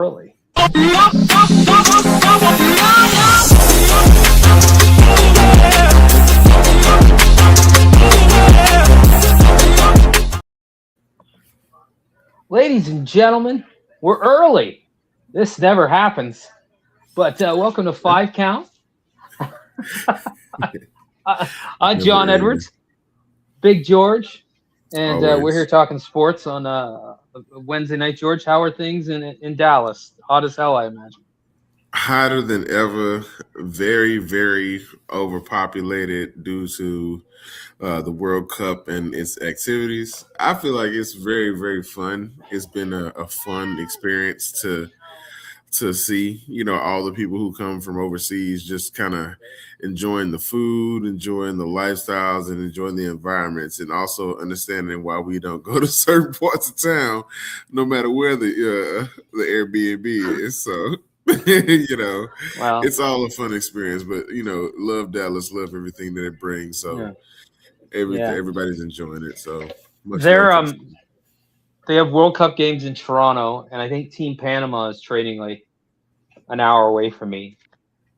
Early. Ladies and gentlemen, we're early. This never happens. But welcome to Five Count. I'm Never John ending. Edwards, Big George, and we're here Always. talking sports on Wednesday night. George, how are things in Dallas? Hot as hell, I imagine. Hotter than ever. Very, very overpopulated due to the World Cup and its activities. I feel like it's very, very fun. It's been a fun experience to see, all the people who come from overseas just kind of enjoying the food, enjoying the lifestyles, and enjoying the environments, and also understanding why we don't go to certain parts of town, no matter where the Airbnb is. So, Well, it's all a fun experience. But love Dallas, love everything that it brings. So yeah, yeah. everybody's enjoying it. So much love They're to the city. they have World Cup games in Toronto, and I think Team Panama is trading like an hour away from me.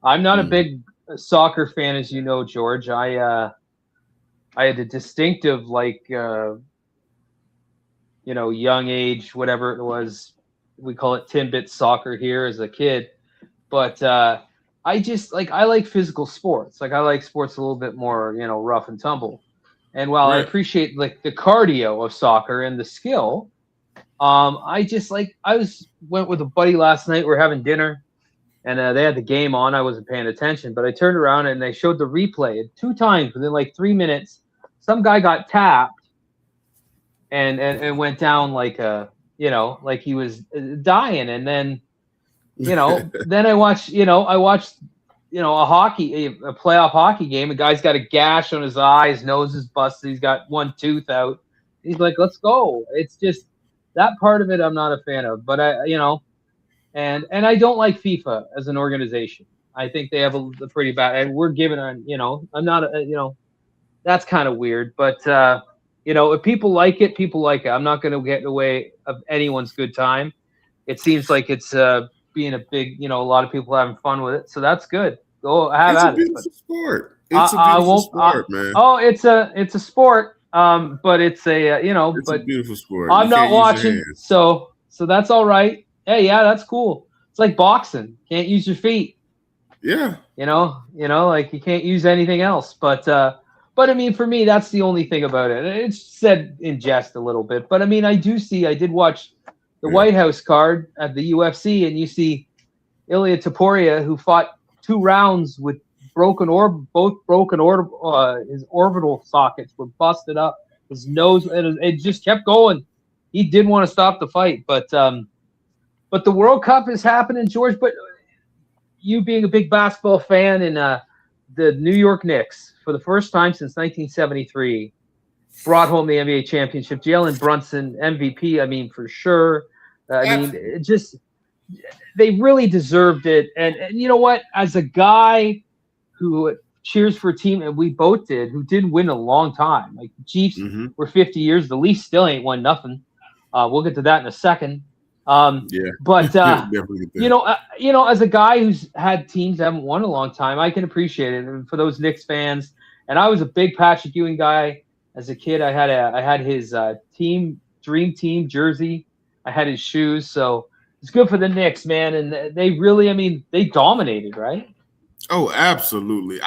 I'm not a Mm. big soccer fan, as you know, George. I had a distinctive young age, whatever it was. We call it Timbit soccer here as a kid, but I like physical sports. Like I like sports a little bit more, rough and tumble. And while I Right. appreciate like the cardio of soccer and the skill, went with a buddy last night. We're having dinner, and they had the game on. I wasn't paying attention, but I turned around and they showed the replay. And two times within like 3 minutes, some guy got tapped and went down like he was dying. And then then I watched a playoff hockey game. A guy's got a gash on his eye, his nose is busted, he's got one tooth out. He's like, let's go. It's just that part of it I'm not a fan of. But and I don't like FIFA as an organization. I think they have a pretty bad, and we're giving on, I'm not, that's kind of weird. But, if people like it, people like it. I'm not going to get in the way of anyone's good time. It seems like it's being a big, a lot of people having fun with it. So that's good. Go have It's a at it. But beautiful sport. It's a I beautiful won't. sport, man. It's a sport. But it's It's a but beautiful sport. You I'm not can't use your watching, hands. so that's all right. Hey, yeah, that's cool. It's like boxing. Can't use your feet. Yeah. Like you can't use anything else. But I mean, for me, that's the only thing about it. It's said in jest a little bit, but I mean, I did watch the Yeah. White House card at the UFC, and you see Ilya Taporia, who fought 2 rounds with both broken his orbital sockets were busted up. His nose, and it just kept going. He didn't want to stop the fight, but the World Cup is happening, George. But you being a big basketball fan and the New York Knicks, for the first time since 1973, brought home the NBA championship. Jalen Brunson, MVP, I mean, for sure. Absolutely. They really deserved it. And you know what? As a guy who cheers for a team, and we both did, who didn't win a long time, like the Chiefs Mm-hmm. were 50 years, the Leafs still ain't won nothing. We'll get to that in a second. Yeah. But Definitely get that. as a guy who's had teams that haven't won a long time, I can appreciate it. And for those Knicks fans, and I was a big Patrick Ewing guy as a kid. I had his dream team jersey. I had his shoes, so it's good for the Knicks, man. And they really, I mean, they dominated, right? Oh, absolutely.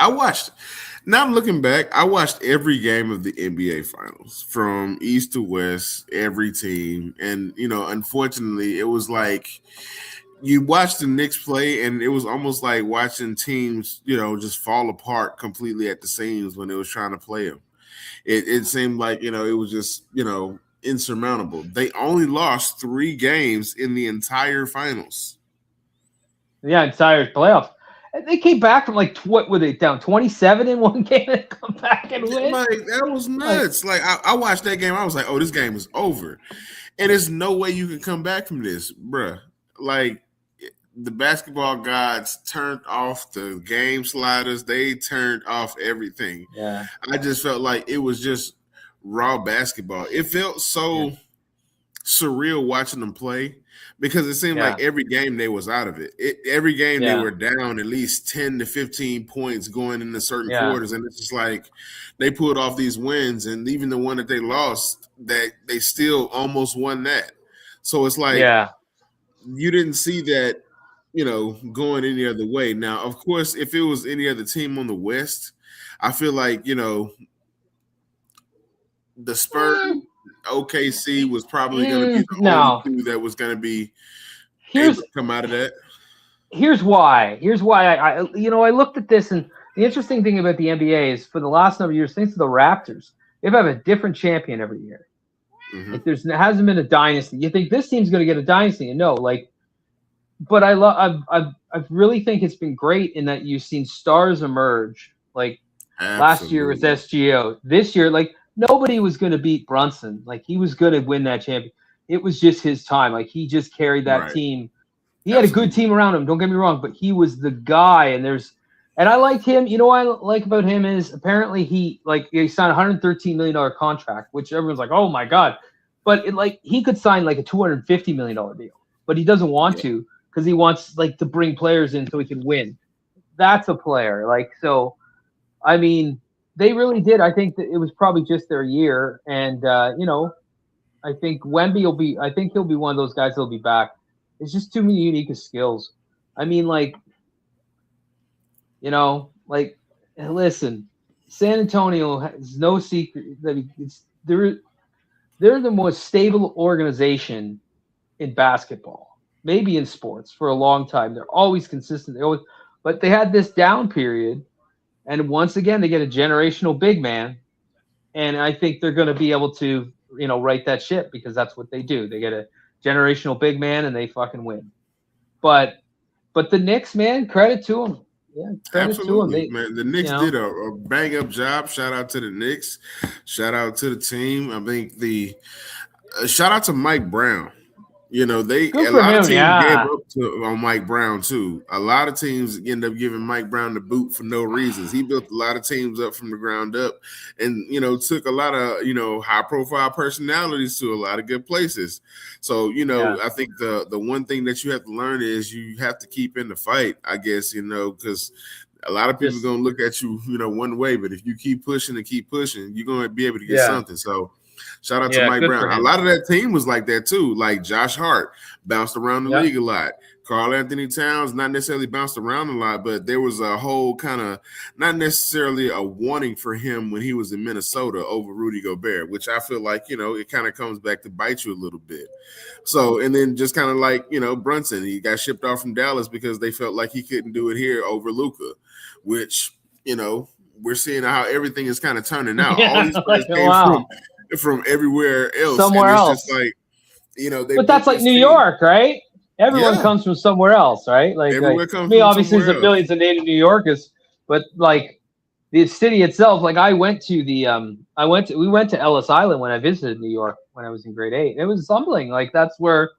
Now I'm looking back, I watched every game of the NBA finals from east to west, every team. And, unfortunately, it was like you watched the Knicks play, and it was almost like watching teams, just fall apart completely at the seams when they was trying to play them. It seemed like, it was just, insurmountable. They only lost 3 games in the entire finals. Yeah, entire playoffs. They came back from like what were they down 27 in one game and come back and win? Like, that was Like, nuts. Like, I watched that game. I was like, oh, this game is over. And there's no way you can come back from this, bruh. Like, the basketball gods turned off the game sliders. They turned off everything. yeah, I just felt like it was just raw basketball. It felt yeah, so surreal watching them play. because it seemed like every game they was out of it. Every game they were down at least 10 to 15 points going into certain quarters, and it's just like they pulled off these wins, and even the one that they lost, that they still almost won that. So it's like you didn't see that, going any other way. Now, of course, if it was any other team on the West, I feel like, the Spurs, OKC was probably going to be the only two that was going to be able to come out of that. Here's why. I looked at this, and the interesting thing about the NBA is for the last number of years, thanks to the Raptors, they've had a different champion every year. Mm-hmm. Like there hasn't been a dynasty. You think this team's going to get a dynasty, and no, but I really think it's been great in that you've seen stars emerge. Like last year with SGO, this year, like nobody was going to beat Brunson. Like he was going to win that champion. It was just his time. Like he just carried that team. He had a good team around him. Don't get me wrong, but he was the guy. And I like him. You know what I like about him is apparently he signed a $113 million contract, which everyone's like, oh my God. But he could sign like a $250 million deal, but he doesn't want to because he wants to bring players in so he can win. That's a player. I mean, they really did. I think that it was probably just their year. And, I think Wemby he'll be one of those guys that'll be back. It's just too many unique skills. I mean, listen, San Antonio has no secret that they're the most stable organization in basketball, maybe in sports for a long time. They're always consistent. But they had this down period, and once again they get a generational big man, and I think they're going to be able to, right that ship because that's what they do. They get a generational big man and they fucking win. But the Knicks, man, credit to them. Yeah, credit to them. Man. The Knicks did a bang up job. Shout out to the Knicks. Shout out to the team. I think shout out to Mike Brown. A lot of teams gave up on Mike Brown too. A lot of teams end up giving Mike Brown the boot for no reasons. He built a lot of teams up from the ground up, and took a lot of high profile personalities to a lot of good places. So I think the one thing that you have to learn is you have to keep in the fight. I guess because a lot of people are gonna look at you one way, but if you keep pushing, you're gonna be able to get something. So. Shout out to Mike Brown. A lot of that team was like that too. Like Josh Hart bounced around the league a lot. Karl Anthony Towns not necessarily bounced around a lot, but there was a whole kind of not necessarily a wanting for him when he was in Minnesota over Rudy Gobert, which I feel like, it kind of comes back to bite you a little bit. So, and then just kind of like, Brunson, he got shipped off from Dallas because they felt like he couldn't do it here over Luka, which, we're seeing how everything is kind of turning out. All these players came from everywhere else. Somewhere else. Just but that's like New York, right? Everyone comes from somewhere else, right? Everywhere comes me, from obviously, there's billions of native New Yorkers, but the city itself, I went to we went to Ellis Island when I visited New York when I was in grade 8. It was humbling. That's where,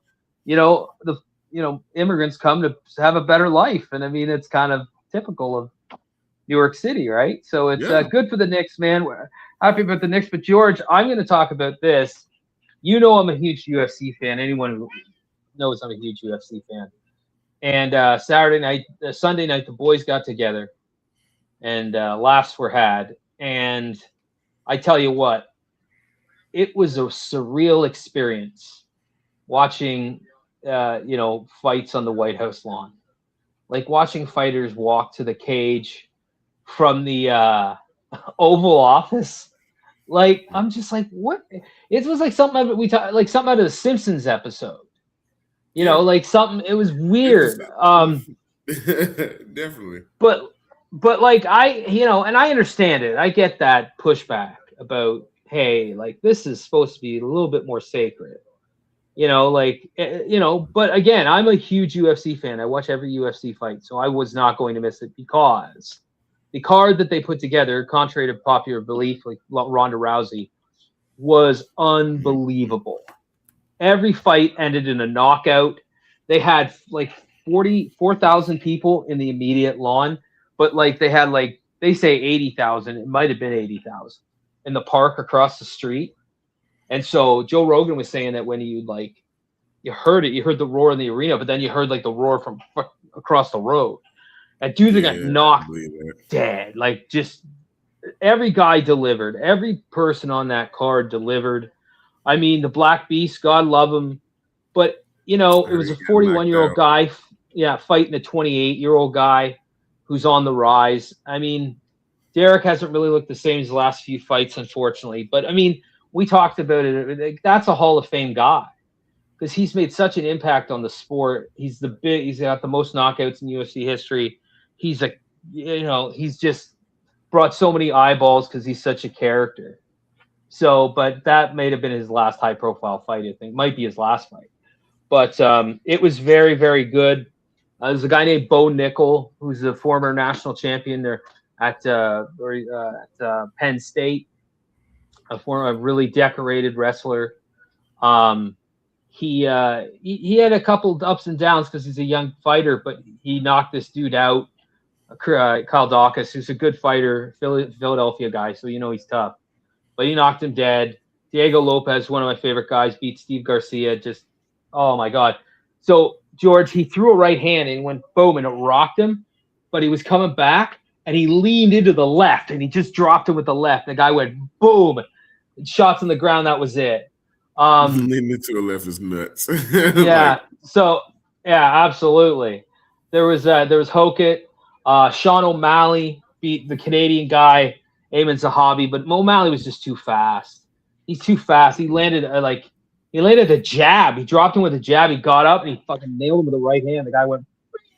immigrants come to have a better life. And I mean, it's kind of typical of New York City, right? So it's good for the Knicks, man. We're happy about the Knicks. But George, I'm going to talk about this. I'm a huge UFC fan. Anyone who knows I'm a huge UFC fan. And Sunday night, the boys got together, and laughs were had. And I tell you what, it was a surreal experience watching, fights on the White House lawn, watching fighters walk to the cage from the Oval Office. I'm just like, what? It was like something something out of the Simpsons episode. Something. It was weird. Definitely. But and I understand it. I get that pushback about, hey, this is supposed to be a little bit more sacred. But again, I'm a huge UFC fan. I watch every UFC fight, so I was not going to miss it because the card that they put together, contrary to popular belief, Ronda Rousey, was unbelievable. Every fight ended in a knockout. They had 44,000 people in the immediate lawn, but they had they say 80,000. It might have been 80,000 in the park across the street. And so Joe Rogan was saying that when you you heard it. You heard the roar in the arena, but then you heard like the roar from across the road. And dudes got Yeah, I knocked believe that. dead. Like just every guy delivered. Every person on that card delivered. I mean, the Black Beast, God love him, but it was He a got knocked 41-year-old out. guy, fighting a 28-year-old guy who's on the rise. I mean, Derek hasn't really looked the same as the last few fights, unfortunately. But I mean, we talked about it. That's a Hall of Fame guy because he's made such an impact on the sport. He's got the most knockouts in UFC history. He's he's just brought so many eyeballs because he's such a character. So, but that may have been his last high-profile fight. I think might be his last fight. But it was very, very good. There's a guy named Bo Nickel, who's a former national champion there at Penn State, a really decorated wrestler. He had a couple ups and downs because he's a young fighter, but he knocked this dude out, Kyle Dawkins, who's a good fighter, Philadelphia guy, so he's tough. But he knocked him dead. Diego Lopez, one of my favorite guys, beat Steve Garcia. Just, oh my God. So George, he threw a right hand and went boom, and it rocked him, but he was coming back and he leaned into the left and he just dropped him with the left. The guy went boom, shots on the ground. That was it. Leaning into the left is nuts. Yeah. So yeah, absolutely. There was Hokit. Sean O'Malley beat the Canadian guy, Ayman Zahabi, but O'Malley was just too fast. He's too fast. He landed a jab. He dropped him with a jab. He got up and he fucking nailed him with the right hand. The guy went,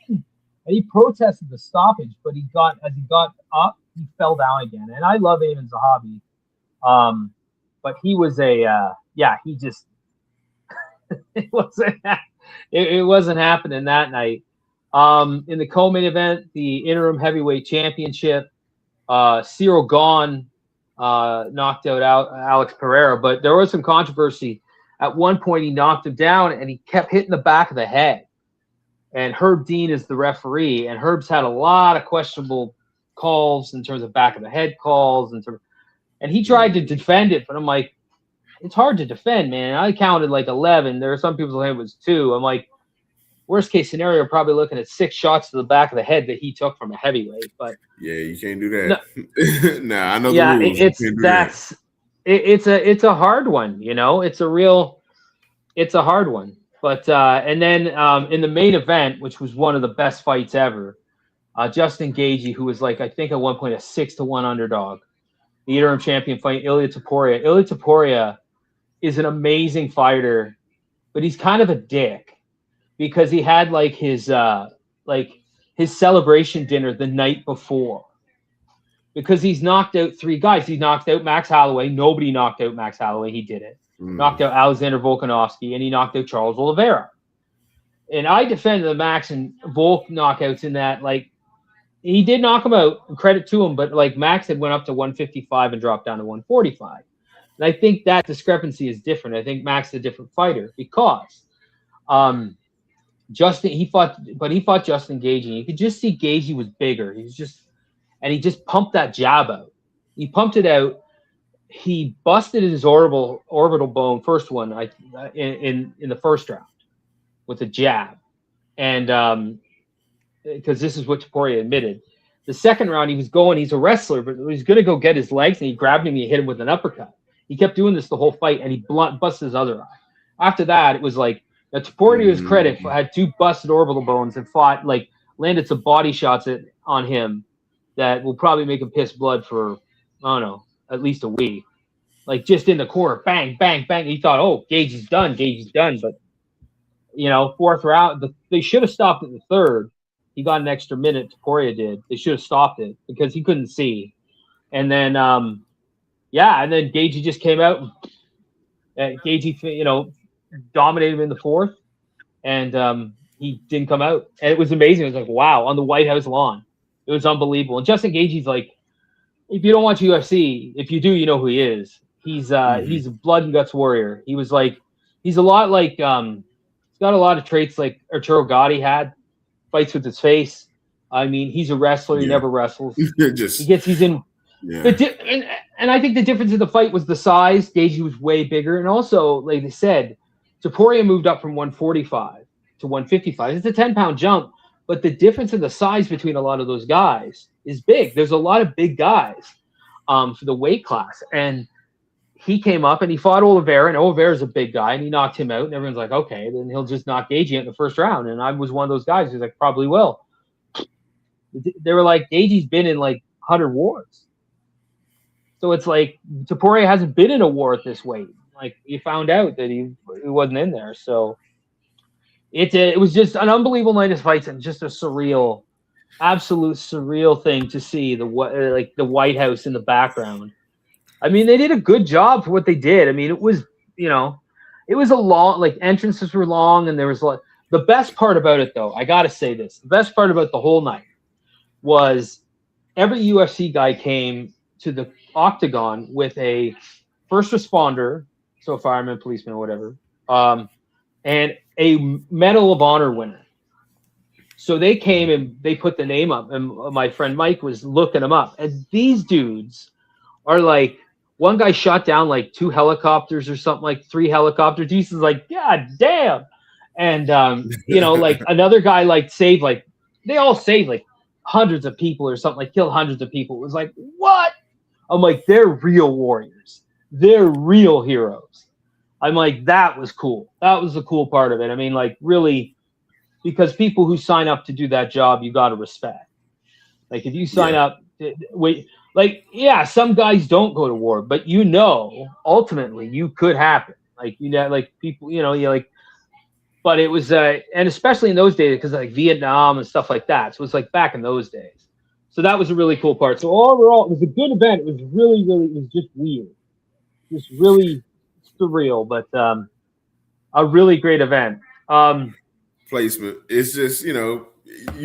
and he protested the stoppage, but as he got up, he fell down again. And I love Ayman Zahabi, but he was he just it wasn't happening that night. In the co-main event, the interim heavyweight championship, Cyril Gahn knocked out Alex Pereira, but there was some controversy. At one point, he knocked him down, and he kept hitting the back of the head. And Herb Dean is the referee, and Herb's had a lot of questionable calls in terms of back of the head calls, and he tried to defend it, but I'm like, it's hard to defend, man. I counted like 11. There are some people saying it was 2. I'm like, worst case scenario, probably looking at 6 shots to the back of the head that he took from a heavyweight. But yeah, you can't do that. Nah, I know the rules. It's a hard one, It's a hard one. But and then in the main event, which was one of the best fights ever, Justin Gaethje, who was like I think at one point a 6-1 underdog, the interim champion, fighting Ilia Topuria. Ilia Topuria is an amazing fighter, but he's kind of a dick because he had like his celebration dinner the night before. Because he's knocked out 3 guys. He knocked out Max Holloway. Nobody knocked out Max Holloway. He did it. Knocked out Alexander Volkanovski, and he knocked out Charles Oliveira. And I defended the Max and Volk knockouts in that, like, he did knock him out, and credit to him, but, like, Max had went up to 155 and dropped down to 145. And I think that discrepancy is different. I think Max is a different fighter because he fought Justin Gaethje. And you could just see Gaethje was bigger. He just pumped that jab out. He pumped it out. He busted his orbital bone, first one, in the first round with a jab, and because this is what Topuria admitted. The second round, he's a wrestler, but he was going to go get his legs, and he grabbed him and he hit him with an uppercut. He kept doing this the whole fight, and he busted his other eye. After that, it was like, now Topuria, to his credit, had 2 busted orbital bones and landed some body shots on him that will probably make him piss blood for, I don't know, at least a week. Like, just in the corner, bang, bang, bang. He thought, oh, Gaethje's done. But, fourth round, they should have stopped at the third. He got an extra minute, Topuria did. They should have stopped it because he couldn't see. And then, and then Gaethje just came out. And Gaethje, dominated him in the fourth. And he didn't come out. And it was amazing. It was like, wow, on the White House lawn. It was unbelievable. And Justin Gaethje's like, if you don't watch UFC, if you do, you know who he is. He's a blood and guts warrior. He's a lot like he's got a lot of traits like Arturo Gatti had. Fights with his face. I mean, he's a wrestler. He never wrestles. He's in. Yeah. And I think the difference in the fight was the size. Gaethje was way bigger, and also, like they said, Topuria moved up from 145 to 155. It's a 10-pound jump, but the difference in the size between a lot of those guys is big. There's a lot of big guys for the weight class. And he came up and he fought Oliveira, and Oliveira's a big guy, and he knocked him out. And everyone's like, okay, then he'll just knock Gaethje out in the first round. And I was one of those guys who's like, probably will. They were like, Gaethje's been in like 100 wars. So it's like Topuria hasn't been in a war at this weight. Like, he found out that he wasn't in there. So it was just an unbelievable night of fights and just a surreal, absolute surreal thing to see the White House in the background. I mean, they did a good job for what they did. I mean, it was, it was a long, like, entrances were long, and there was like, the best part about it, though, I got to say this, the best part about the whole night was every UFC guy came to the octagon with a first responder, so a fireman, policeman, or whatever, and a Medal of Honor winner. So they came and they put the name up, and my friend Mike was looking them up. And these dudes are like, one guy shot down like 2 helicopters or something, like 3 helicopters. He's like, God damn. And, like another guy like saved, like, they all saved like hundreds of people or something, like killed hundreds of people. It was like, what? I'm like, they're real warriors. They're real heroes. I'm like, that was cool. That was the cool part of it. I mean, like, really, because people who sign up to do that job, you got to respect. Like, if you sign up, like, yeah, some guys don't go to war, but ultimately you could happen. Like, like people, like, but it was, and especially in those days, because like Vietnam and stuff like that. So it was like back in those days. So that was a really cool part. So overall, it was a good event. It was really, really, it was just weird. Just really surreal, but a really great event. Placement. It's just, you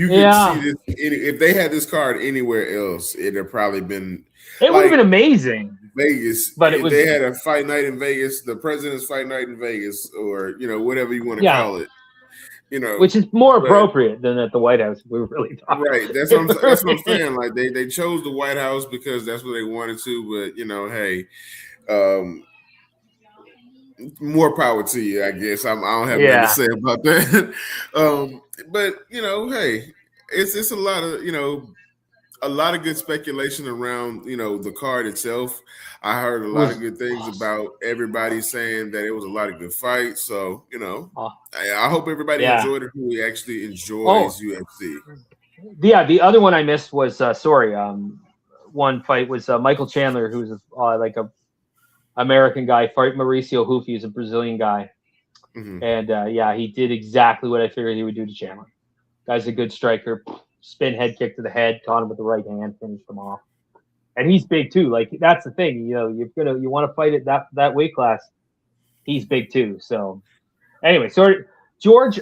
can see this. If they had this card anywhere else, it'd have probably been. It would have been amazing. Vegas, but they had a fight night in Vegas, the president's fight night in Vegas, or whatever you want to call it. Which is more appropriate than at the White House. We were really talking. Right. That's what I'm saying. Like they chose the White House because that's what they wanted to. But hey, more power to you. I guess I don't have nothing to say about that. But hey, it's a lot of good speculation around the card itself. I heard a lot of good things about everybody saying that it was a lot of good fights. So I hope everybody enjoyed it who actually enjoys UFC. Yeah, the other one I missed was one fight was Michael Chandler, who's like a American guy, fight Mauricio Hufi, who's a Brazilian guy, and he did exactly what I figured he would do to Chandler. Guy's a good striker. Spin head kick to the head, caught him with the right hand, finished him off. And he's big too. Like, that's the thing, you want to fight at that weight class. He's big too. So anyway, George,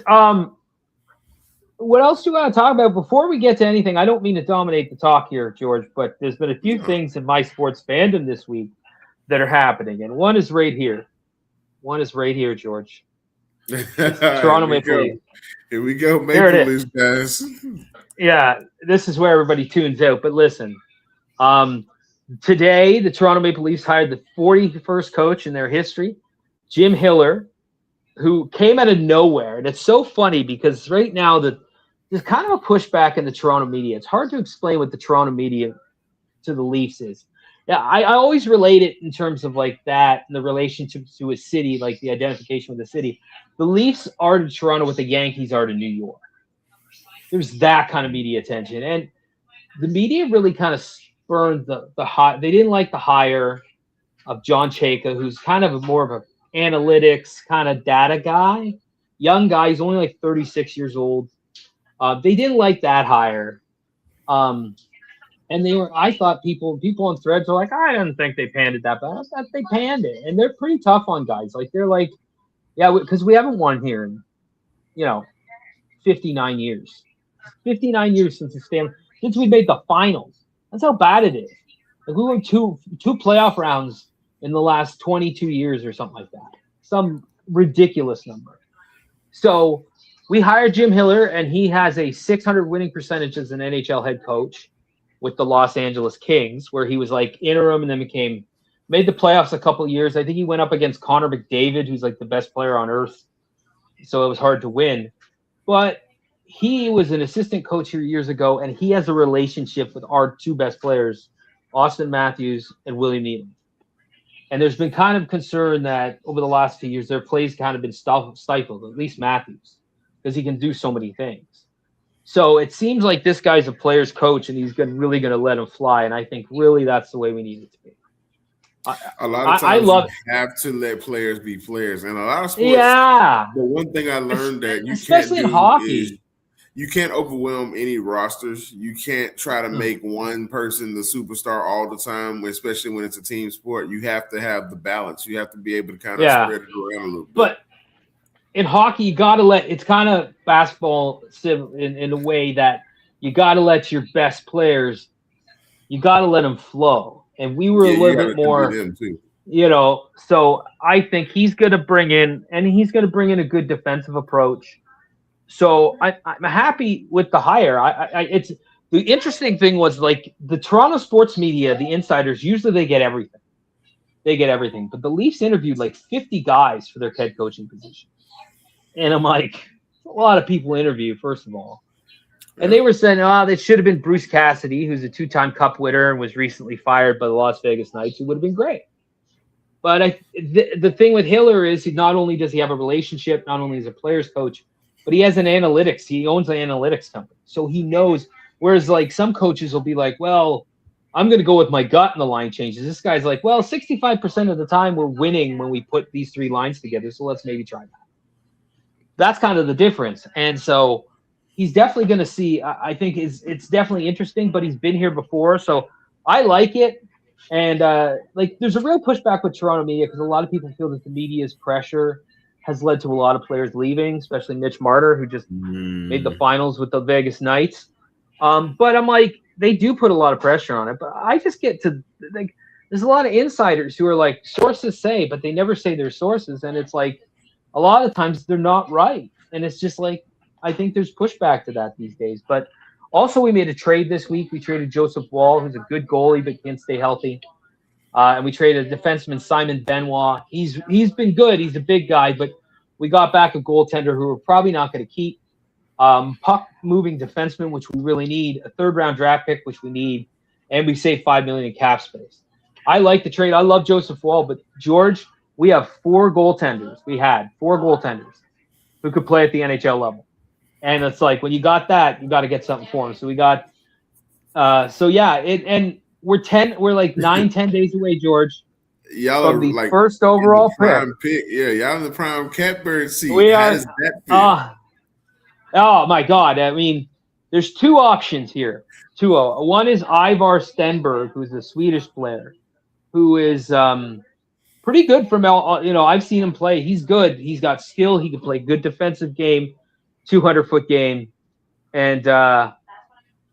what else do you want to talk about before we get to anything? I don't mean to dominate the talk here, George, but there's been a few things in my sports fandom this week that are happening, and one is right here. George. Toronto Maple Leafs. Here we go, Maple Leafs, guys. Yeah, this is where everybody tunes out. But listen, today the Toronto Maple Leafs hired the 41st coach in their history, Jim Hiller, who came out of nowhere. And it's so funny because right now there's kind of a pushback in the Toronto media. It's hard to explain what the Toronto media to the Leafs is. Yeah, I always relate it in terms of like that and the relationship to a city, like the identification with the city. The Leafs are to Toronto what the Yankees are to New York. There's that kind of media attention. And the media really kind of spurned the high. They didn't like the hire of John Chayka, who's kind of more of an analytics kind of data guy. Young guy. He's only like 36 years old. They didn't like that hire. And I thought people on threads were like, I didn't think they panned it that bad. I thought they panned it. And they're pretty tough on guys. Like, they're like, because we haven't won here in, 59 years. 59 years since we made the finals. That's how bad it is. Like, we won two playoff rounds in the last 22 years or something like that. Some ridiculous number. So we hired Jim Hiller, and he has a 600 winning percentage as an NHL head coach with the Los Angeles Kings, where he was like interim and then became Made the playoffs a couple of years. I think he went up against Connor McDavid, who's like the best player on earth. So it was hard to win. But he was an assistant coach here years ago, and he has a relationship with our two best players, Austin Matthews and William Needham. And there's been kind of concern that over the last few years, their plays kind of been stifled, at least Matthews, because he can do so many things. So it seems like this guy's a player's coach, and he's really going to let him fly. And I think really that's the way we need it to be. A lot of times you have to let players be players. And a lot of sports, the one thing I learned that you especially can't do in hockey, is you can't overwhelm any rosters. You can't try to make one person the superstar all the time, especially when it's a team sport. You have to have the balance. You have to be able to kind of spread it around a little bit. But in hockey, you got to it's kind of basketball in a way that you got to let your best players, you got to let them flow. And we were a little bit more, so I think he's going to bring in a good defensive approach. So I'm happy with the hire. It's the interesting thing was like the Toronto sports media, the insiders, usually they get everything. But the Leafs interviewed like 50 guys for their head coaching position. And I'm like, a lot of people interview, first of all. And they were saying, it should have been Bruce Cassidy, who's a 2-time Cup winner and was recently fired by the Las Vegas Knights, who would have been great. But the thing with Hiller is not only does he have a relationship, not only is a player's coach, but he has an analytics. He owns an analytics company. So he knows, whereas like some coaches will be like, well, I'm going to go with my gut and the line changes. This guy's like, well, 65% of the time we're winning when we put these three lines together. So let's maybe try that. That's kind of the difference. And so he's definitely going to see, I think it's definitely interesting, but he's been here before. So I like it. And there's a real pushback with Toronto media because a lot of people feel that the media's pressure has led to a lot of players leaving, especially Mitch Marner, who just made the finals with the Vegas Knights. But I'm like, they do put a lot of pressure on it. But I just get to like, there's a lot of insiders who are like, sources say, but they never say their sources. And it's like, a lot of times they're not right. And it's just like, I think there's pushback to that these days. But also we made a trade this week. We traded Joseph Woll, who's a good goalie, but can't stay healthy. And we traded defenseman Simon Benoit. He's been good. He's a big guy, but we got back a goaltender who we're probably not going to keep. Puck-moving defenseman, which we really need. A third-round draft pick, which we need. And we saved $5 million in cap space. I like the trade. I love Joseph Woll, but George, we have 4 goaltenders. We had 4 goaltenders who could play at the NHL level. And it's like, when you got that, you got to get something for him. So we got, and we're like 9-10 days away, George. Y'all from the like first overall pick. Yeah, y'all in the prime catbird seat. We How are. does that feel? Oh my God! I mean, there's 2 options here. One is Ivar Stenberg, who's a Swedish player, who is pretty good from I've seen him play. He's good. He's got skill. He can play good defensive game, 200-foot game, and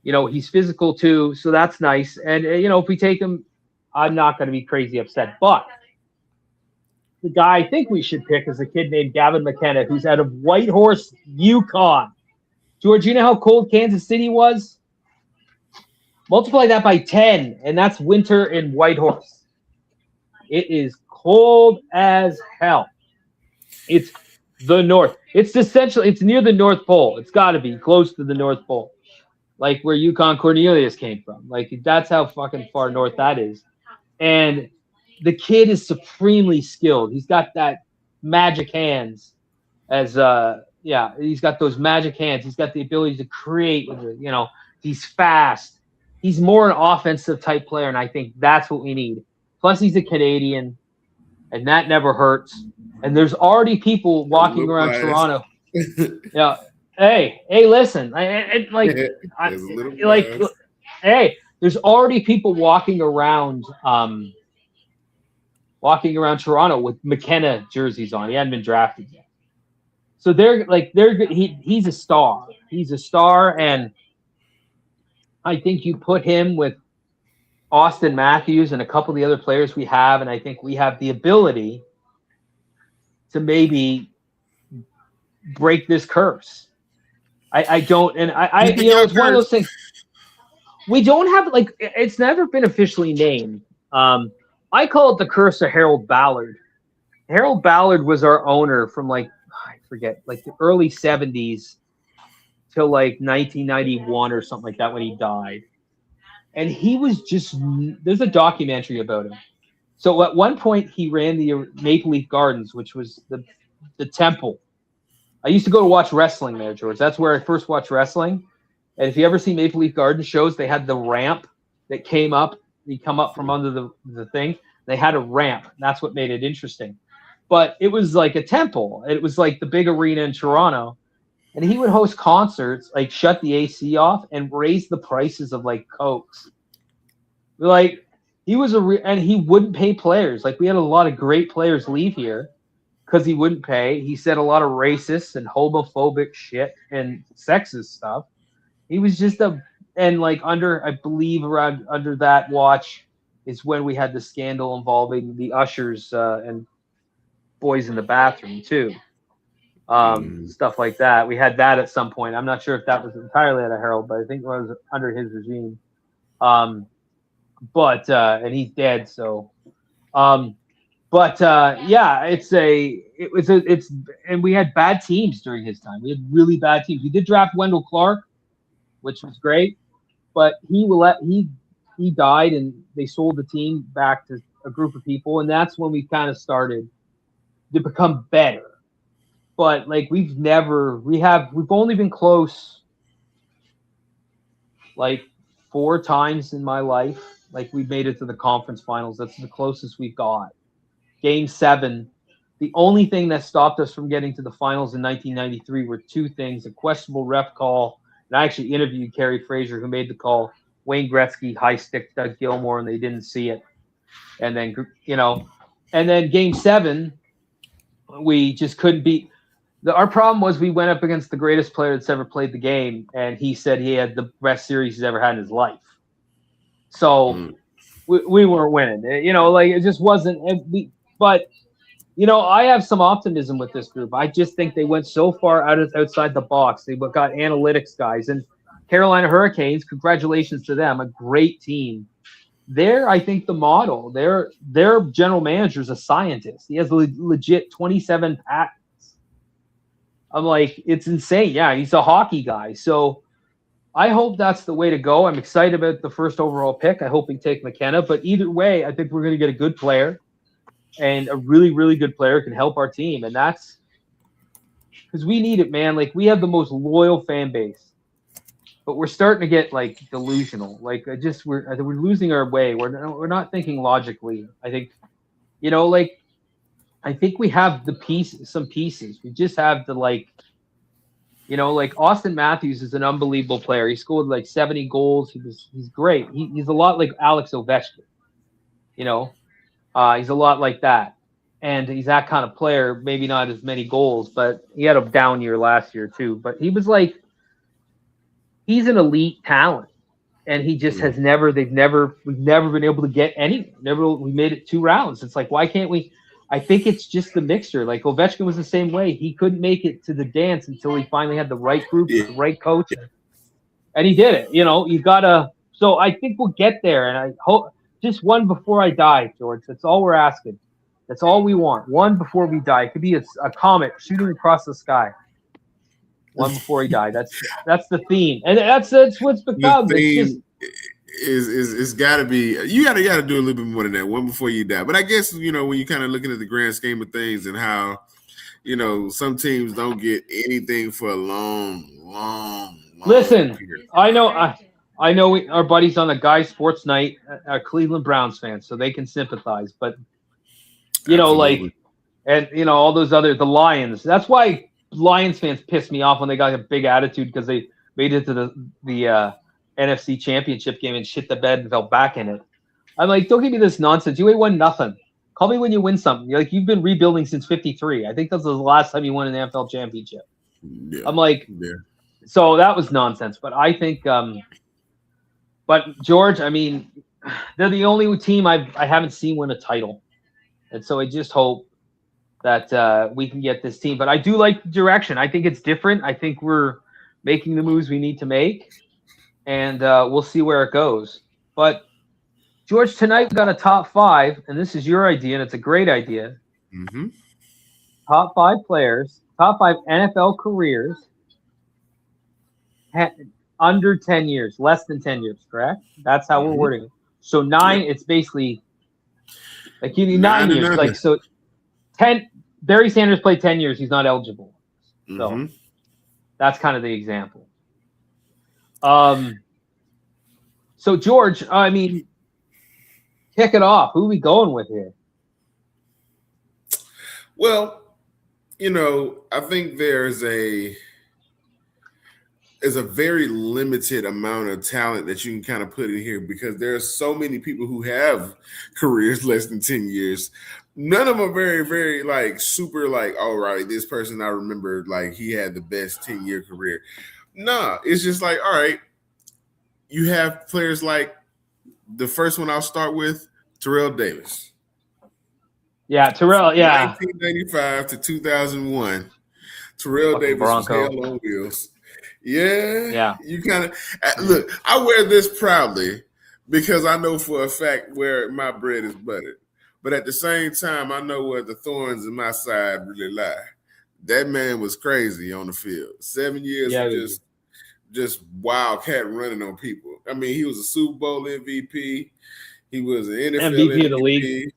he's physical too. So that's nice. And if we take him, I'm not going to be crazy upset. But the guy I think we should pick is a kid named Gavin McKenna, who's out of Whitehorse, Yukon. George, you know how cold Kansas City was? Multiply that by 10, and that's winter in Whitehorse. It is cold as hell. It's the north. It's near the North Pole. It's got to be close to the North Pole, like where Yukon Cornelius came from. Like, that's how fucking far north that is. And the kid is supremely skilled. He's got that magic hands he's got those magic hands. He's got the ability to create with it. He's fast. He's more an offensive type player, and I think that's what we need. Plus, he's a Canadian, and that never hurts. And there's already people walking around Toronto. Yeah. Hey, listen. There's already people walking around Toronto with McKenna jerseys on. He hadn't been drafted yet. So he's a star. He's a star, and I think you put him with Austin Matthews and a couple of the other players we have, and I think we have the ability to maybe break this curse. It's one of those things. We don't have, it's never been officially named. I call it the curse of Harold Ballard. Harold Ballard was our owner from like I forget, like the early '70s till like 1991 or something like that when he died. And he was just there's a documentary about him. So at one point he ran the Maple Leaf Gardens, which was the temple. I used to go to watch wrestling there, George. That's where I first watched wrestling. And if you ever see Maple Leaf Garden shows, they had the ramp that came up. You come up from under the thing. They had a ramp. That's what made it interesting. But it was like a temple. It was like the big arena in Toronto. And he would host concerts, like shut the AC off and raise the prices of like Cokes. Like he was and he wouldn't pay players. Like we had a lot of great players leave here because he wouldn't pay. He said a lot of racist and homophobic shit and sexist stuff. He was just and like I believe around under that watch is when we had the scandal involving the ushers and boys in the bathroom too. Stuff like that. We had that at some point. I'm not sure if that was entirely out of Harold, but I think it was under his regime. And he's dead. So, yeah, and we had bad teams during his time. We had really bad teams. We did draft Wendell Clark, which was great, but he died and they sold the team back to a group of people. And that's when we kind of started to become better. But like we've only been close like 4 times in my life. Like we've made it to the conference finals. That's the closest we've got. Game 7. The only thing that stopped us from getting to the finals in 1993 were 2 things: a questionable ref call, and I actually interviewed Kerry Fraser, who made the call. Wayne Gretzky high stick Doug Gilmour, and they didn't see it. And then and then Game 7, we just couldn't beat. Our problem was we went up against the greatest player that's ever played the game, and he said he had the best series he's ever had in his life. So we weren't winning. Like it just wasn't. But I have some optimism with this group. I just think they went so far outside the box. They got analytics guys and Carolina Hurricanes. Congratulations to them, a great team. They're, I think, the model. Their general manager is a scientist. He has legit 27 patents. I'm like, it's insane. Yeah, he's a hockey guy. So I hope that's the way to go. I'm excited about the first overall pick. I hope we take McKenna. But either way, I think we're going to get a good player. And a really, really good player can help our team. And that's because we need it, man. Like, we have the most loyal fan base. But we're starting to get, like, delusional. Like, we're losing our way. We're not thinking logically. I think, I think we have some pieces. We just have to like Austin Matthews is an unbelievable player. He scored like 70 goals. He's great. He's a lot like Alex Ovechkin. He's a lot like that. And he's that kind of player, maybe not as many goals, but he had a down year last year too. But he was he's an elite talent. And he just we've never been able to get anywhere. We made it 2 rounds. It's like, why can't we? I think it's just the mixture. Like Ovechkin was the same way. He couldn't make it to the dance until he finally had the right group, the right coach, and he did it. You gotta. So I think we'll get there, and I hope just one before I die, George. That's all we're asking. That's all we want. One before we die. It could be a comet shooting across the sky. One before he died. That's the theme, and that's what's become. It's got to be, you got to do a little bit more than that. One before you die. But I guess when you're kind of looking at the grand scheme of things and how some teams don't get anything for a long listen period. I know our buddies on the Guy Sports Night are Cleveland Browns fans, so they can sympathize. But Absolutely. All those the Lions. That's why Lions fans piss me off when they got a big attitude because they made it to the NFC Championship game and shit the bed and fell back in it. I'm like, don't give me this nonsense. You ain't won nothing. Call me when you win something. You've been rebuilding since '53. I think that's the last time you won an NFL championship. Yeah. I'm like, so that was nonsense. But I think, but George, I mean, they're the only team I haven't seen win a title, and so I just hope that we can get this team. But I do like the direction. I think it's different. I think we're making the moves we need to make. And we'll see where it goes. But George, tonight we got a top 5, and this is your idea, and it's a great idea. Mm-hmm. Top 5 players, top 5 NFL careers, under 10 years, less than 10 years, correct? That's how we're wording it. So 9, it's basically like you need 9 years. Like so, 10. Barry Sanders played 10 years. He's not eligible. So that's kind of the example. So George, I mean, kick it off. Who are we going with here? Well, I think there's a very limited amount of talent that you can kind of put in here because there are so many people who have careers less than 10 years. None of them are very, very like super like, all right, this person I remember like he had the best 10-year career. Nah, it's just like, all right, you have players like the first one I'll start with, Terrell Davis. Yeah, Terrell, yeah. 1995 to 2001. Terrell Fucking Davis Bronco. was hell on wheels. Yeah. You kind of look. I wear this proudly because I know for a fact where my bread is buttered. But at the same time, I know where the thorns in my side really lie. That man was crazy on the field. 7 years of just wildcat running on people. I mean, he was a Super Bowl MVP. He was an NFL MVP of the league.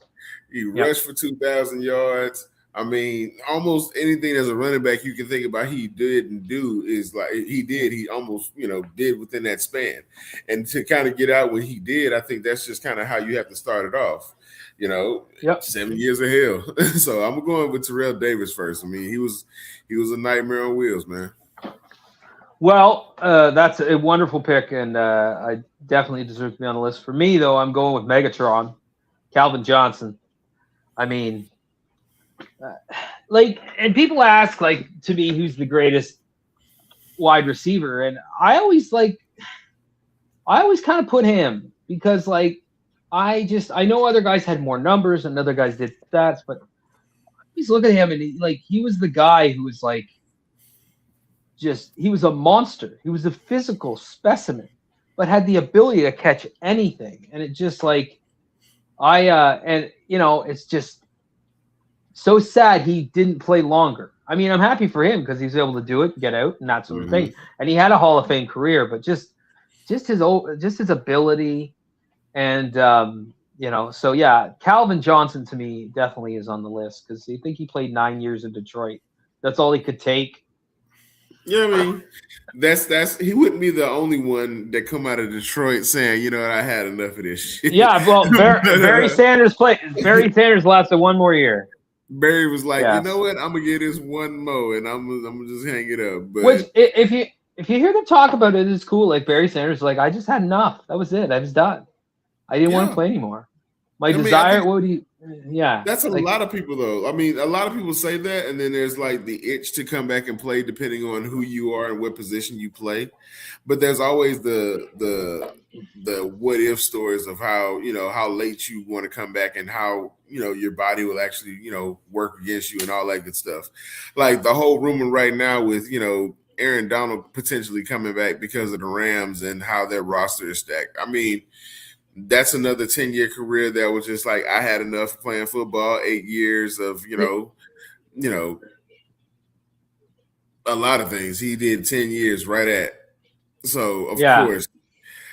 He rushed for 2,000 yards. I mean, almost anything as a running back you can think about he didn't do is like he almost, did within that span. And to kind of get out when he did, I think that's just kind of how you have to start it off. 7 years of hell. So I'm going with Terrell Davis first. I mean, he was a nightmare on wheels, man. Well, that's a wonderful pick, and I definitely deserve to be on the list. For me, though, I'm going with Megatron, Calvin Johnson. I mean, and people ask, like, to me, who's the greatest wide receiver, and I always kind of put him because, like, I know other guys had more numbers and other guys did stats, but just look at him, and he was the guy who was like, he was a monster. He was a physical specimen, but had the ability to catch anything. And it just like, it's just so sad he didn't play longer. I mean, I'm happy for him because he's able to do it, get out, and that sort of thing. And he had a Hall of Fame career, but just his ability, and so yeah, Calvin Johnson to me definitely is on the list because I think he played 9 years in Detroit. That's all he could take. Yeah, I mean, that's he wouldn't be the only one that come out of Detroit saying, I had enough of this shit. Yeah, well, Barry Sanders lasted one more year. Barry was like, you know what? I'm gonna get this one more, and I'm gonna just hang it up. But which, if you hear them talk about it, it's cool. Like Barry Sanders, was like, I just had enough. That was it. I was done. I didn't want to play anymore. My desire. What would you? Yeah, that's a lot of people though. I mean, a lot of people say that, and then there's like the itch to come back and play, depending on who you are and what position you play. But there's always the what if stories of how how late you want to come back and how your body will actually work against you and all that good stuff. Like the whole rumor right now with Aaron Donald potentially coming back because of the Rams and how their roster is stacked. I mean, that's another 10-year career that was just like, I had enough playing football, 8 years of, a lot of things. He did 10 years right at. So, of course,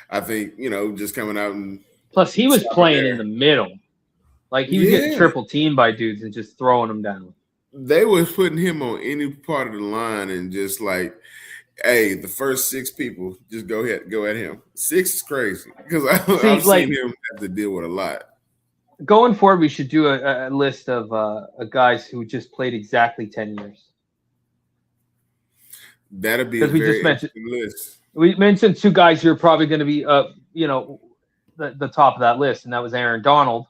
I think, just coming out and. Plus, he was playing in the middle. Like, he was getting triple teamed by dudes and just throwing them down. They were putting him on any part of the line and just like, hey, the first 6 people, just go at him. 6 is crazy because I've seen him have to deal with a lot. Going forward, we should do a list of guys who just played exactly 10 years. That'd be a very interesting list. We mentioned 2 guys who are probably going to be, the top of that list, and that was Aaron Donald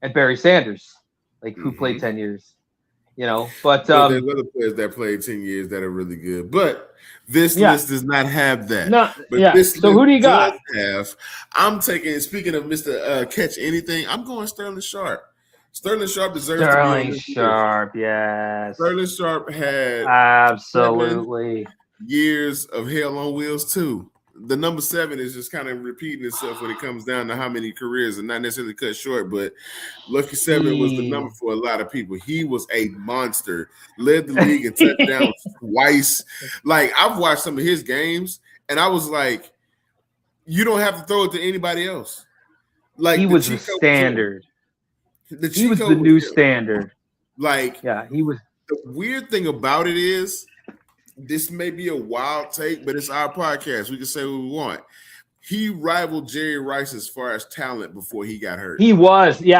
and Barry Sanders, who played 10 years. But there's other players that played 10 years that are really good. But this list does not have that. No, but this so who do you got? I'm taking, speaking of Mr. Catch Anything, I'm going Sterling Sharp. Sterling Sharp deserves to be on this list. Yes. Sterling Sharp had absolutely 7 years of hell on wheels too. the number 7 is just kind of repeating itself when it comes down to how many careers and not necessarily cut short, but Lucky 7 was the number for a lot of people. He was a monster, led the league in touchdowns twice. Like, I've watched some of his games, and I was like, you don't have to throw it to anybody else. Like, he was the standard. He was the new standard. Like, yeah, he was. The weird thing about it is, this may be a wild take, but it's our podcast. We can say what we want. He rivaled Jerry Rice as far as talent before he got hurt. He was. He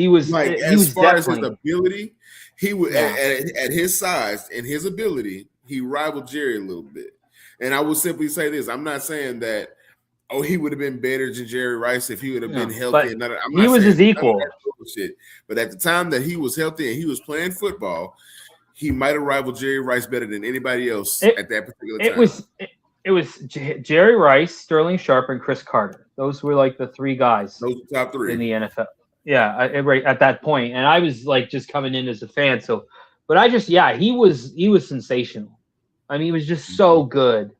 was like, he as was far as his ability, he was at his size and his ability, he rivaled Jerry a little bit. And I will simply say this: I'm not saying that he would have been better than Jerry Rice if he would have been healthy. He was his equal. But at the time that he was healthy and he was playing football, he might have rivaled Jerry Rice better than anybody else at that particular time. It was Jerry Rice, Sterling Sharp, and Chris Carter. Those were like the 3 guys. Those are top 3 in the NFL. Yeah, right at that point. And I was like just coming in as a fan. So, but he was sensational. I mean, he was just so good.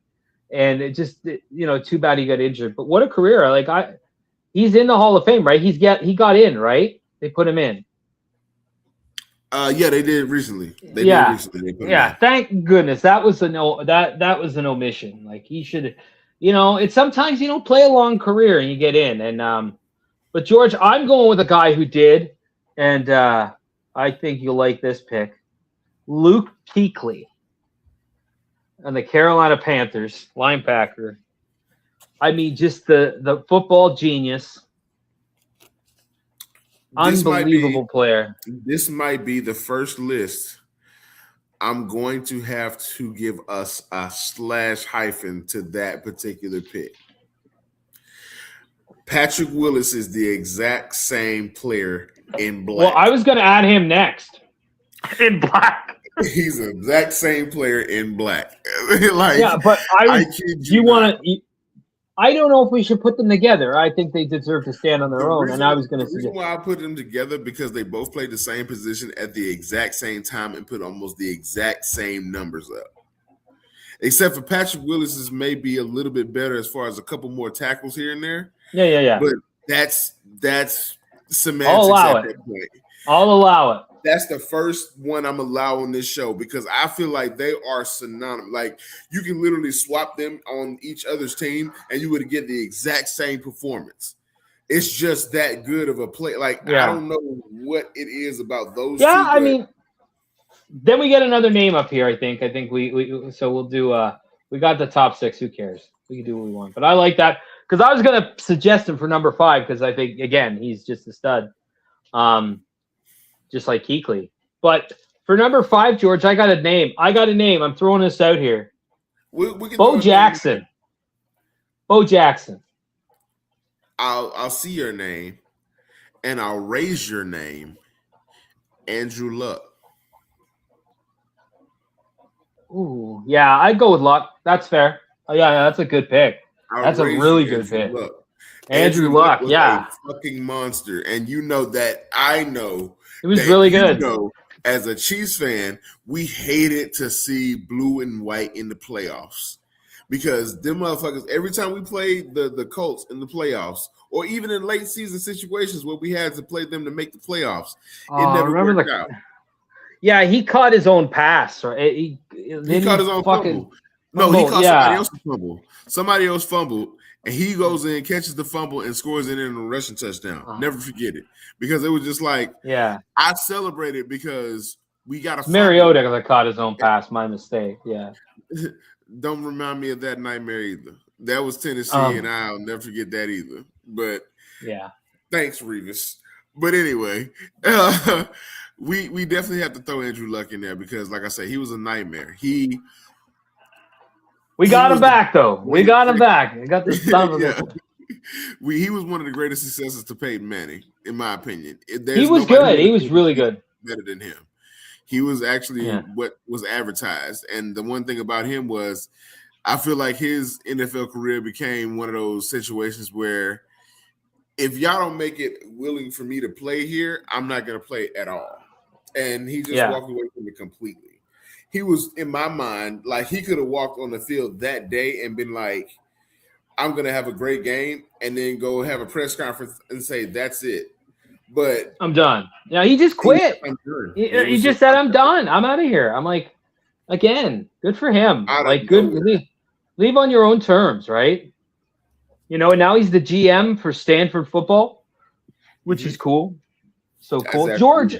And it just, too bad he got injured. But what a career! Like he's in the Hall of Fame, right? He got in, right? They put him in. Yeah, they did recently. Thank goodness. That was that was an omission. Like, he should, it's sometimes you don't play a long career and you get in. And but George, I'm going with a guy who did, and I think you'll like this pick. Luke Kuechly on the Carolina Panthers, linebacker. I mean, just the football genius. Unbelievable player. This might be the first list I'm going to have to give us a / to that particular pick. Patrick Willis is the exact same player in black. Well, I was going to add him next. In black. He's the exact same player in black. But I don't know if we should put them together. I think they deserve to stand on their own. And I was going to suggest why I put them together, because they both played the same position at the exact same time and put almost the exact same numbers up. Except for Patrick Willis's may be a little bit better as far as a couple more tackles here and there. Yeah. But that's semantics. I'll allow it. That's the first one I'm allowing this show, because I feel like they are synonymous. Like, you can literally swap them on each other's team and you would get the exact same performance. It's just that good of a play. Like, I don't know what it is about those two. Yeah, I mean, then we get another name up here, I think. So we'll do we got the top 6. Who cares? We can do what we want. But I like that, because I was going to suggest him for number 5, because I think, again, he's just a stud. Just like Kuechly. But for number 5, George, I got a name. I'm throwing this out here. Bo Jackson. Bo Jackson. I'll see your name, and I'll raise your name. Andrew Luck. Ooh, yeah, I'd go with Luck. That's fair. Oh, yeah, that's a good pick. That's a really good pick. Andrew Luck, was a fucking monster. And you know that I know it was really good. As a Chiefs fan, we hated to see blue and white in the playoffs, because them motherfuckers, every time we played the Colts in the playoffs, or even in late season situations where we had to play them to make the playoffs, it never worked out. Yeah, he caught his own pass. Right? He caught his own fumble. No, he caught somebody else's fumble. Somebody else fumbled, and he goes in, catches the fumble, and scores it in a rushing touchdown. Never forget it, because it was just like, I celebrated because we got a Mariota that caught his own pass. My mistake. Yeah. Don't remind me of that nightmare either. That was Tennessee, and I'll never forget that either. But thanks, Revis. But anyway, we definitely have to throw Andrew Luck in there, because, like I said, he was a nightmare. We got him back, though. We got him back. We got this son of He was one of the greatest successes to Peyton Manning, in my opinion. He was good. He was really good. Better than him. He was actually what was advertised. And the one thing about him was, I feel like his NFL career became one of those situations where, if y'all don't make it willing for me to play here, I'm not going to play at all. And he just walked away from it completely. He was, in my mind, like, he could have walked on the field that day and been like, I'm going to have a great game and then go have a press conference and say, that's it. But I'm done. Yeah, he just quit. He just said, I'm done. I'm out of here. I'm like, again, good for him. Like, good. Leave on your own terms, right? You know, and now he's the GM for Stanford football, which is cool. So cool. George,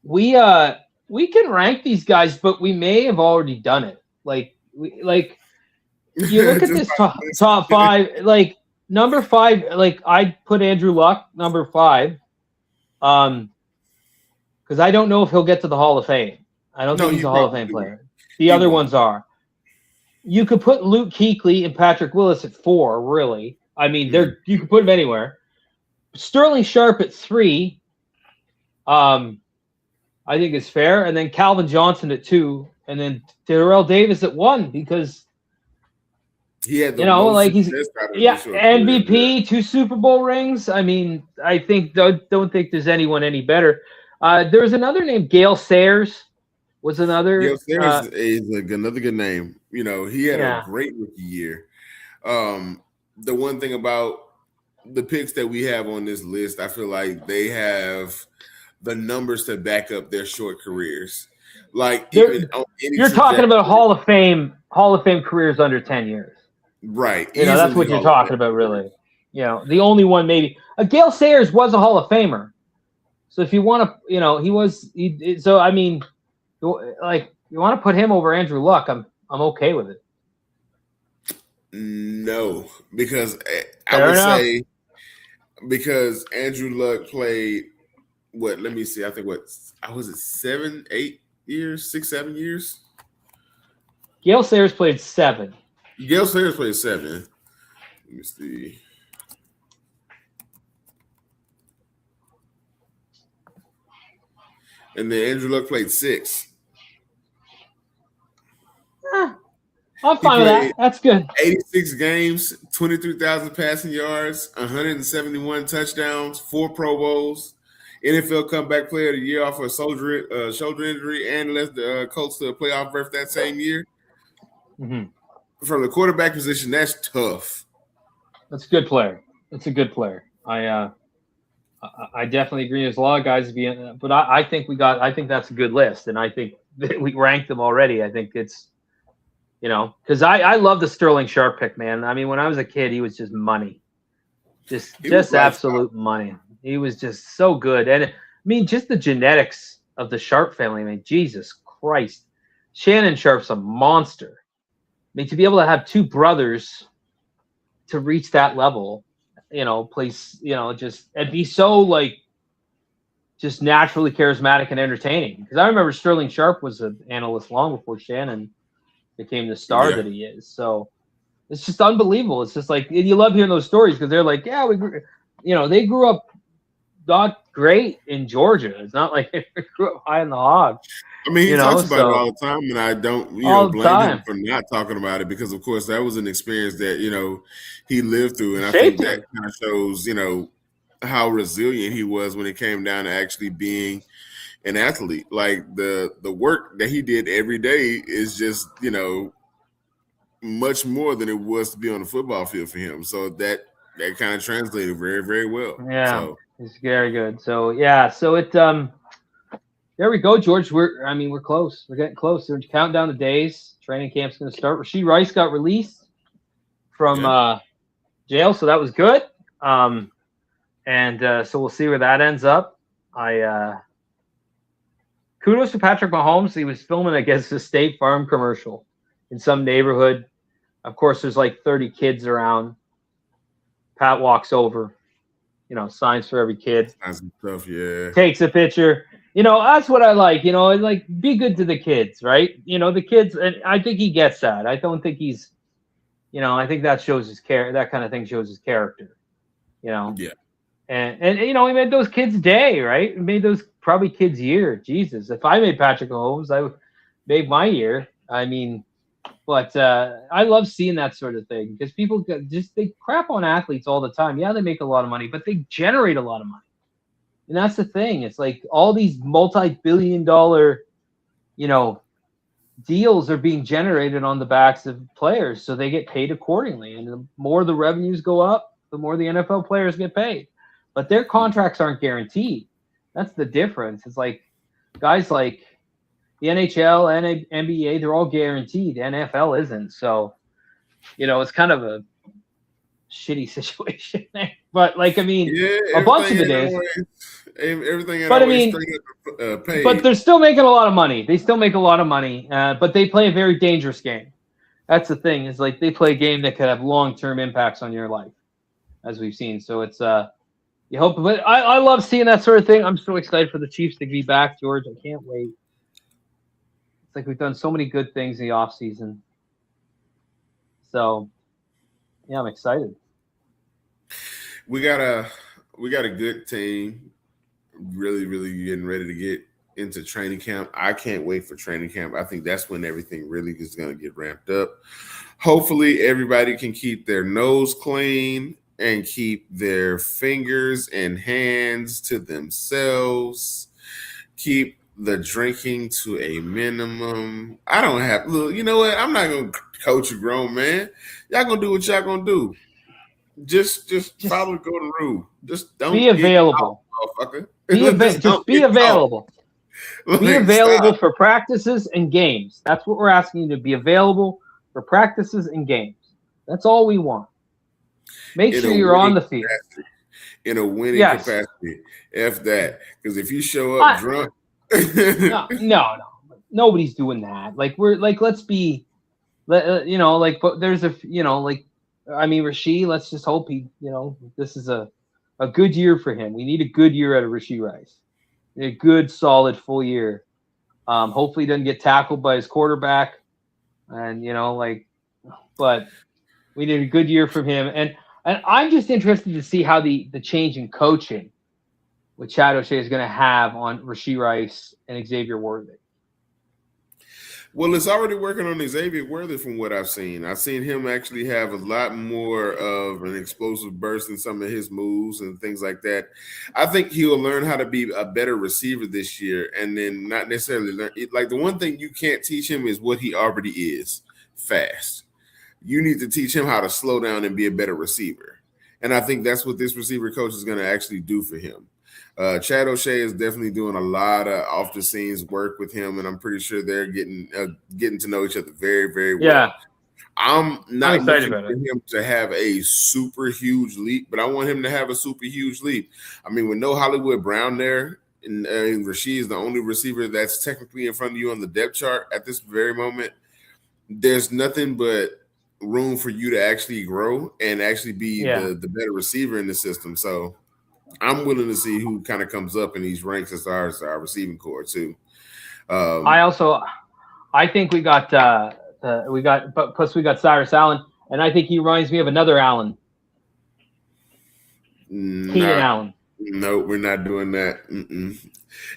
we can rank these guys, but we may have already done it. Like, you look at this top five, like number 5, like I'd put Andrew Luck number 5. Because I don't know if he'll get to the Hall of Fame. I don't think he's a Hall of Fame player. The other ones are. You could put Luke Kuechly and Patrick Willis at 4, really. I mean, you could put them anywhere. Sterling Sharp at 3, I think is fair. And then Calvin Johnson at 2. And then Darrell Davis at 1 because he had he's MVP, 2 Super Bowl rings. I mean, I think don't think there's anyone any better. There's another name, Gale Sayers was another. Gale Sayers is another good name. You know, he had a great rookie year. The one thing about the picks that we have on this list, I feel like they have the numbers to back up their short careers. Like you're talking about Hall of Fame careers under 10 years. Right. You know, that's what you're talking about, really. You know, the only one maybe. Gale Sayers was a Hall of Famer. So if you want to, you know, so I mean, like you want to put him over Andrew Luck, I'm okay with it. No, because I would say because Andrew Luck played what? Let me see. I think was it 7, 8 years, 6, 7 years? Gale Sayers played 7. Gale Sayers played 7. Let me see. And then Andrew Luck played 6. I'm fine with that. That's good. 86 games, 23,000 passing yards, 171 touchdowns, 4 Pro Bowls, NFL Comeback Player of the Year off a shoulder injury, and led the Colts to a playoff berth that same year. Mm-hmm. From the quarterback position, that's tough. That's a good player. That's a good player. I definitely agree. There's a lot of guys being, but I think that's a good list, and I think that we ranked them already. I think it's, you know, because I love the Sterling Sharp pick, man. I mean, when I was a kid, he was just money, just absolute money. He was just so good, and I mean, just the genetics of the Sharp family. I mean, Jesus Christ, Shannon Sharp's a monster. I mean, to be able to have 2 brothers to reach that level. You know, place, you know, just and be so like just naturally charismatic and entertaining. Because I remember Sterling Sharp was an analyst long before Shannon became the star that he is. So it's just unbelievable. It's just like, and you love hearing those stories because they're like, yeah, they grew up not great in Georgia. It's not like they grew up high in the hog. I mean, he talks about it all the time, and I don't, blame him for not talking about it because, of course, that was an experience that, he lived through. And I think that kind of shows, how resilient he was when it came down to actually being an athlete. Like the work that he did every day is just, much more than it was to be on the football field for him. So that kind of translated very, very well. Yeah, so. It's very good. So, yeah, so it there we go, George. We're close. We're getting close. We're counting down the days. Training camp's going to start. Rashee Rice got released from jail, so that was good. So we'll see where that ends up. Kudos to Patrick Mahomes. He was filming against a State Farm commercial in some neighborhood. Of course, there's like 30 kids around. Pat walks over, signs for every kid. That's tough, yeah. Takes a picture. That's what I like. Like be good to the kids, right? The kids, and I think he gets that. I don't think he's, I think that shows his character. That kind of thing shows his character. Yeah. And he made those kids' day, right? He made those probably kids' year. Jesus, if I made Patrick Mahomes, I would make my year. I mean, but I love seeing that sort of thing because people they crap on athletes all the time. Yeah, they make a lot of money, but they generate a lot of money. And that's the thing. It's like all these multi-billion-dollar, deals are being generated on the backs of players, so they get paid accordingly. And the more the revenues go up, the more the NFL players get paid. But their contracts aren't guaranteed. That's the difference. It's like guys like the NHL and NBA, they're all guaranteed. NFL isn't. So, it's kind of a shitty situation there. But a bunch of it is. Everything. But but they're still making a lot of money. They still make a lot of money. But they play a very dangerous game. That's the thing. Is they play a game that could have long-term impacts on your life, as we've seen. So it's you hope. But I love seeing that sort of thing. I'm so excited for the Chiefs to be back, George. I can't wait. It's like we've done so many good things in the off season. So, yeah, I'm excited. We got a good team, really, really getting ready to get into training camp. I can't wait for training camp. I think that's when everything really is going to get ramped up. Hopefully, everybody can keep their nose clean and keep their fingers and hands to themselves. Keep the drinking to a minimum. I don't have. Look, you know what? I'm not going to coach a grown man. Y'all going to do what y'all going to do. Just follow the golden rule. Just don't be available. Motherfucker. Just be available. Be available for practices and games. That's what we're asking you to be available for practices and games. That's all we want. Make sure you're on the field. In a winning capacity. F that. Because if you show up drunk. No. Nobody's doing that. Let's be, but there's Rashee, let's just hope this is a good year for him. We need a good year out of Rashee Rice. A good, solid, full year. Hopefully he doesn't get tackled by his quarterback. And, but we need a good year from him. And I'm just interested to see how the change in coaching with Chad O'Shea is going to have on Rashee Rice and Xavier Worthy. Well, it's already working on Xavier Worthy from what I've seen. I've seen him actually have a lot more of an explosive burst in some of his moves and things like that. I think he'll learn how to be a better receiver this year and then not necessarily learn. The one thing you can't teach him is what he already is, fast. You need to teach him how to slow down and be a better receiver. And I think that's what this receiver coach is going to actually do for him. Chad O'Shea is definitely doing a lot of off-the-scenes work with him, and I'm pretty sure they're getting to know each other very, very well. Yeah. I'm not looking for him to have a super huge leap, but I want him to have a super huge leap. I mean, with no Hollywood Brown there, and Rashee is the only receiver that's technically in front of you on the depth chart at this very moment, there's nothing but room for you to actually grow and actually be the better receiver in the system. So I'm willing to see who kind of comes up in these ranks as far as our receiving core too. I think we got Cyrus Allen, and I think he reminds me of another Allen. Keenan Allen. No, we're not doing that. Mm-mm.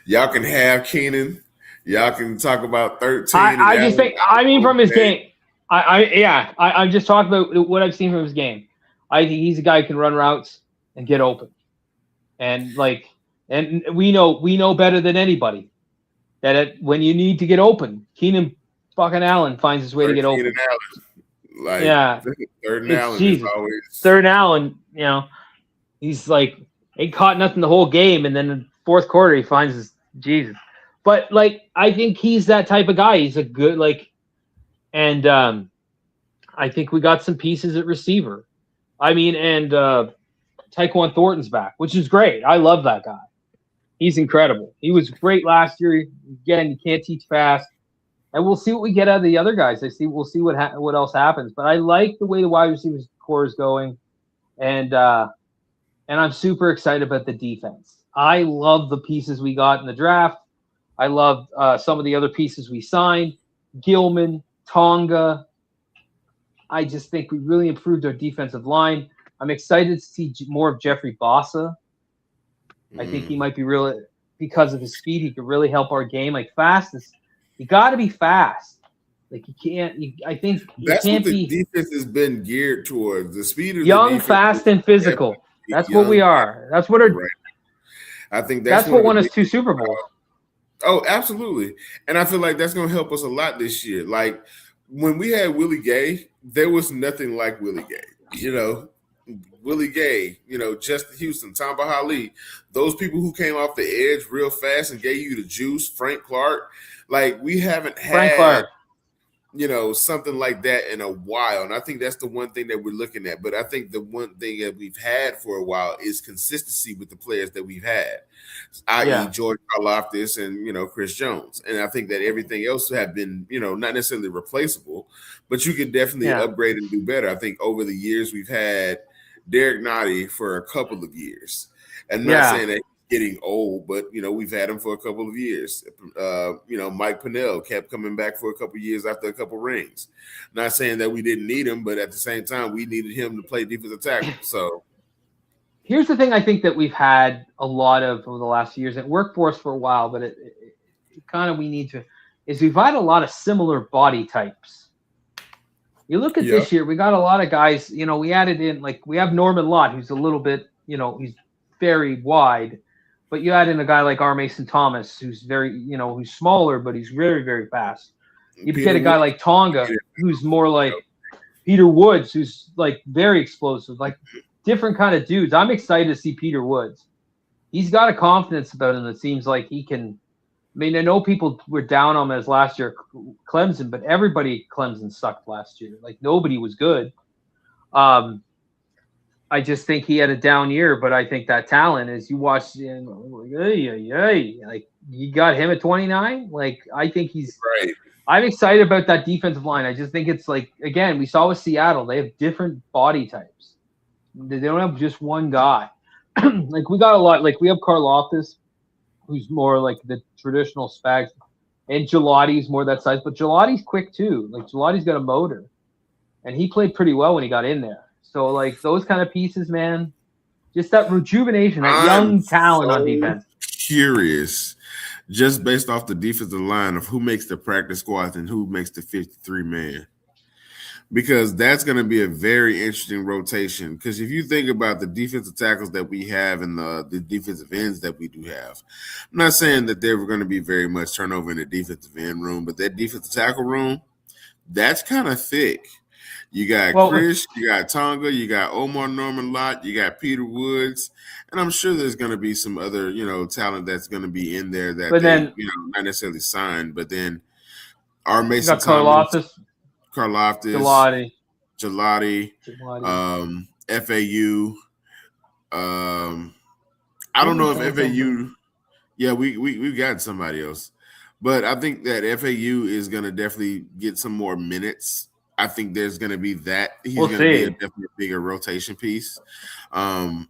Y'all can have Keenan. Y'all can talk about 13. From his game. I'm just talking about what I've seen from his game. I think he's a guy who can run routes and get open. And we know better than anybody that when you need to get open, Keenan fucking Allen finds his way to get open. Third and Allen is always third and Allen. He's ain't caught nothing the whole game, and then in the fourth quarter he finds his Jesus. But I think he's that type of guy. He's a good and I think we got some pieces at receiver. Tyquan Thornton's back, which is great. I love that guy. He's incredible. He was great last year. Again, you can't teach fast. And we'll see what we get out of the other guys. We'll see what else happens. But I like the way the wide receivers core is going. And I'm super excited about the defense. I love the pieces we got in the draft. I love some of the other pieces we signed. Gilman, Tonga. I just think we really improved our defensive line. I'm excited to see more of Jeffrey Bossa. I think he might be really, because of his speed, he could really help our game. Fastest, you got to be fast. I think that's what the defense has been geared towards. The speed of young, fast, and physical. That's what we are. That's what our. Right. I think that's what won us 2 Super Bowls. Oh, absolutely. And I feel like that's going to help us a lot this year. Like when we had Willie Gay, there was nothing like Willie Gay. You know, Willie Gay, Justin Houston, Tom Bahali, those people who came off the edge real fast and gave you the juice, Frank Clark. Like we haven't Frank had Clark. Something like that in a while. And I think that's the one thing that we're looking at. But I think the one thing that we've had for a while is consistency with the players that we've had, i.e. George Karlaftis and, Chris Jones. And I think that everything else have been, not necessarily replaceable, but you can definitely upgrade and do better. I think over the years we've had Derek Nottie for a couple of years. And not saying that getting old, but we've had him for a couple of years. Mike Pennell kept coming back for a couple of years after a couple rings. Not saying that we didn't need him, but at the same time, we needed him to play defensive tackle. So here's the thing I think that we've had a lot of over the last few years. It worked for us for a while, but it kind of we've had a lot of similar body types. You look at this year, we got a lot of guys, we added in, like we have Norman Lott, who's a little bit, he's very wide. But you add in a guy like R. Mason Thomas, who's very, who's smaller, but he's very, very fast. You get a guy like Tonga, who's more like Peter Woods, who's like very explosive, like different kind of dudes. I'm excited to see Peter Woods. He's got a confidence about him that seems like he can. I mean, I know people were down on him as last year, Clemson, but everybody at Clemson sucked last year. Like nobody was good. I just think he had a down year, but I think that talent is you watch like you got him at 29. Like I think he's right. I'm excited about that defensive line. I just think it's like, again, we saw with Seattle, they have different body types. They don't have just one guy. Like we got a lot, like we have Karlaftis, who's more like the traditional Spags, and Gelati's more that size, but Gelati's quick too. Like Gelati's got a motor, and he played pretty well when he got in there. So, like, those kind of pieces, man, just that rejuvenation, that young talent on defense. Curious, just based off the defensive line, of who makes the practice squad and who makes the 53-man. Because that's going to be a very interesting rotation. Because if you think about the defensive tackles that we have and the defensive ends that we do have, I'm not saying that there were going to be very much turnover in the defensive end room, but that defensive tackle room, that's kind of thick. You got Chris, you got Tonga, you got Omar Norman Lott, you got Peter Woods, and I'm sure there's going to be some other, talent that's going to be in there that not necessarily signed, but then our Mason Thomas, Karlaftis, Gelati, FAU. I don't know if FAU. Yeah, we've got somebody else, but I think that FAU is going to definitely get some more minutes. I think there's going to be that. He's going to be a definitely bigger rotation piece. I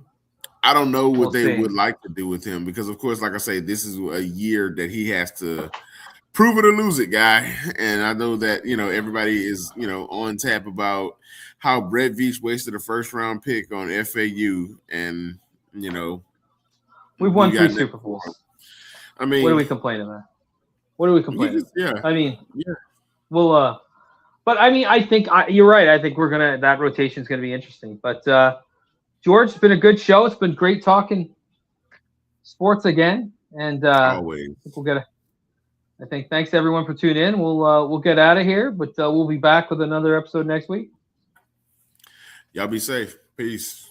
don't know what they would like to do with him because, of course, like I say, this is a year that he has to prove it or lose it, guy. And I know that, everybody is, on tap about how Brett Veach wasted a first-round pick on FAU. And, we've won 3 Super Bowls. I mean, what are we complaining about? What are we complaining about? Yeah. I mean, we'll but I mean, I think you're right. I think that rotation is going to be interesting. But George, it's been a good show. It's been great talking sports again. And always. I think thanks everyone for tuning in. We'll get out of here, but we'll be back with another episode next week. Y'all be safe. Peace.